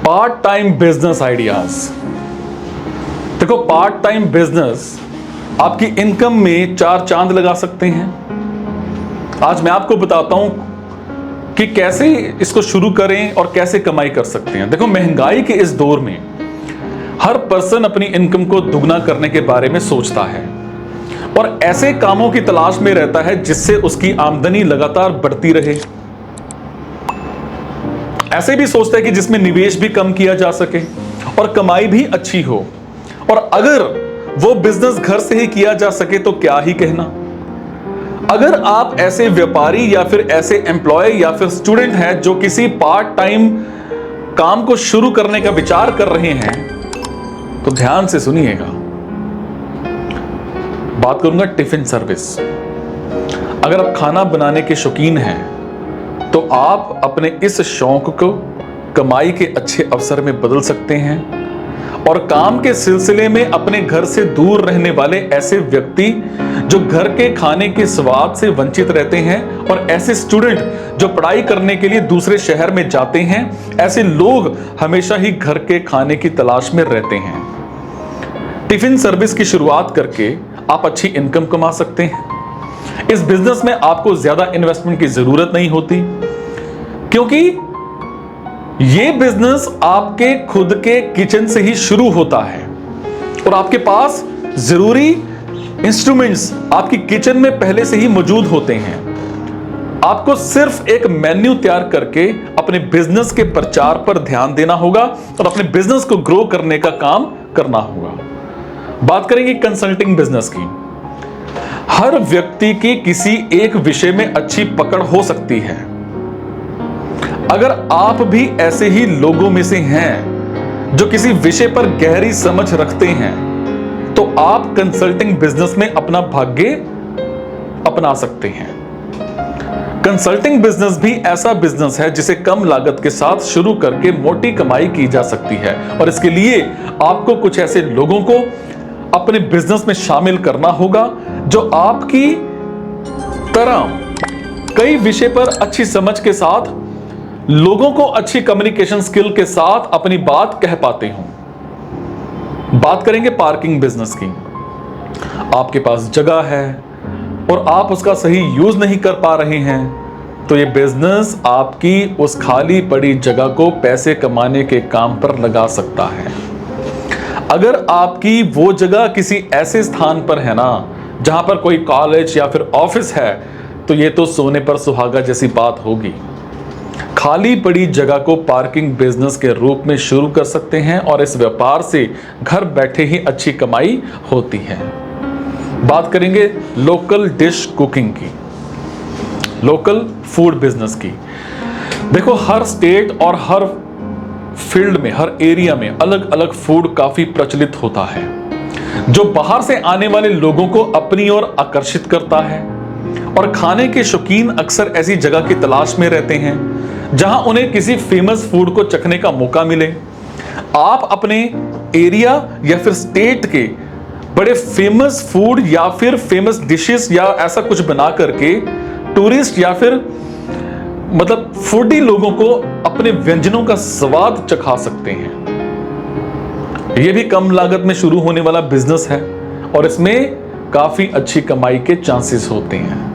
Part time business ideas. देखो, part time business आपकी income में चार चांद लगा सकते हैं। आज मैं आपको बताता हूं कि कैसे इसको शुरू करें और कैसे कमाई कर सकते हैं। देखो, महंगाई के इस दौर में हर पर्सन अपनी इनकम को दुगना करने के बारे में सोचता है और ऐसे कामों की तलाश में रहता है जिससे उसकी आमदनी लगातार बढ़ती रहे। ऐसे भी सोचता है कि जिसमें निवेश भी कम किया जा सके और कमाई भी अच्छी हो, और अगर वो बिजनेस घर से ही किया जा सके तो क्या ही कहना। अगर आप ऐसे व्यापारी या फिर ऐसे एम्प्लॉय या फिर स्टूडेंट हैं जो किसी पार्ट टाइम काम को शुरू करने का विचार कर रहे हैं तो ध्यान से सुनिएगा। बात करूंगा टिफिन सर्विस। अगर आप खाना बनाने के शौकीन हैं तो आप अपने इस शौक को कमाई के अच्छे अवसर में बदल सकते हैं और काम के सिलसिले में अपने घर से दूर रहने वाले ऐसे व्यक्ति जो घर के खाने के स्वाद से वंचित रहते हैं और ऐसे स्टूडेंट जो पढ़ाई करने के लिए दूसरे शहर में जाते हैं, ऐसे लोग हमेशा ही घर के खाने की तलाश में रहते हैं। टिफिन सर्विस की शुरुआत करके आप अच्छी इनकम कमा सकते हैं। इस बिजनेस में आपको ज्यादा इन्वेस्टमेंट की जरूरत नहीं होती, क्योंकि यह बिजनेस आपके खुद के किचन से ही शुरू होता है और आपके पास जरूरी इंस्ट्रूमेंट्स आपकी किचन में पहले से ही मौजूद होते हैं। आपको सिर्फ एक मेन्यू तैयार करके अपने बिजनेस के प्रचार पर ध्यान देना होगा और अपने बिजनेस को ग्रो करने का काम करना होगा। बात करेंगे कंसल्टिंग बिजनेस की। हर व्यक्ति की किसी एक विषय में अच्छी पकड़ हो सकती है। अगर आप भी ऐसे ही लोगों में से हैं जो किसी विषय पर गहरी समझ रखते हैं तो आप कंसल्टिंग बिजनेस में अपना भाग्य अपना सकते हैं। कंसल्टिंग बिजनेस भी ऐसा बिजनेस है जिसे कम लागत के साथ शुरू करके मोटी कमाई की जा सकती है, और इसके लिए आपको कुछ ऐसे लोगों को अपने बिजनेस में शामिल करना होगा जो आपकी तरह कई विषय पर अच्छी समझ के साथ लोगों को अच्छी कम्युनिकेशन स्किल के साथ अपनी बात कह पाते हों। बात करेंगे पार्किंग बिजनेस की। आपके पास जगह है और आप उसका सही यूज नहीं कर पा रहे हैं तो यह बिजनेस आपकी उस खाली पड़ी जगह को पैसे कमाने के काम पर लगा सकता है। अगर आपकी वो जगह किसी ऐसे स्थान पर है ना जहां पर कोई कॉलेज या फिर ऑफिस है तो ये तो सोने पर सुहागा जैसी बात होगी। खाली पड़ी जगह को पार्किंग बिजनेस के रूप में शुरू कर सकते हैं और इस व्यापार से घर बैठे ही अच्छी कमाई होती है। बात करेंगे लोकल डिश कुकिंग की, लोकल फूड बिजनेस की। देखो, हर स्टेट और हर फील्ड में, हर एरिया में अलग अलग फूड काफी प्रचलित होता है जो बाहर से आने वाले लोगों को अपनी ओर आकर्षित करता है, और खाने के शौकीन अक्सर ऐसी जगह की तलाश में रहते हैं जहां उन्हें किसी फेमस फूड को चखने का मौका मिले। आप अपने एरिया या फिर स्टेट के बड़े फेमस फूड या फिर फेमस डिशेस या ऐसा कुछ बना करके टूरिस्ट या फिर मतलब फूडी लोगों को अपने व्यंजनों का स्वाद चखा सकते हैं। यह भी कम लागत में शुरू होने वाला बिजनेस है और इसमें काफी अच्छी कमाई के चांसेस होते हैं।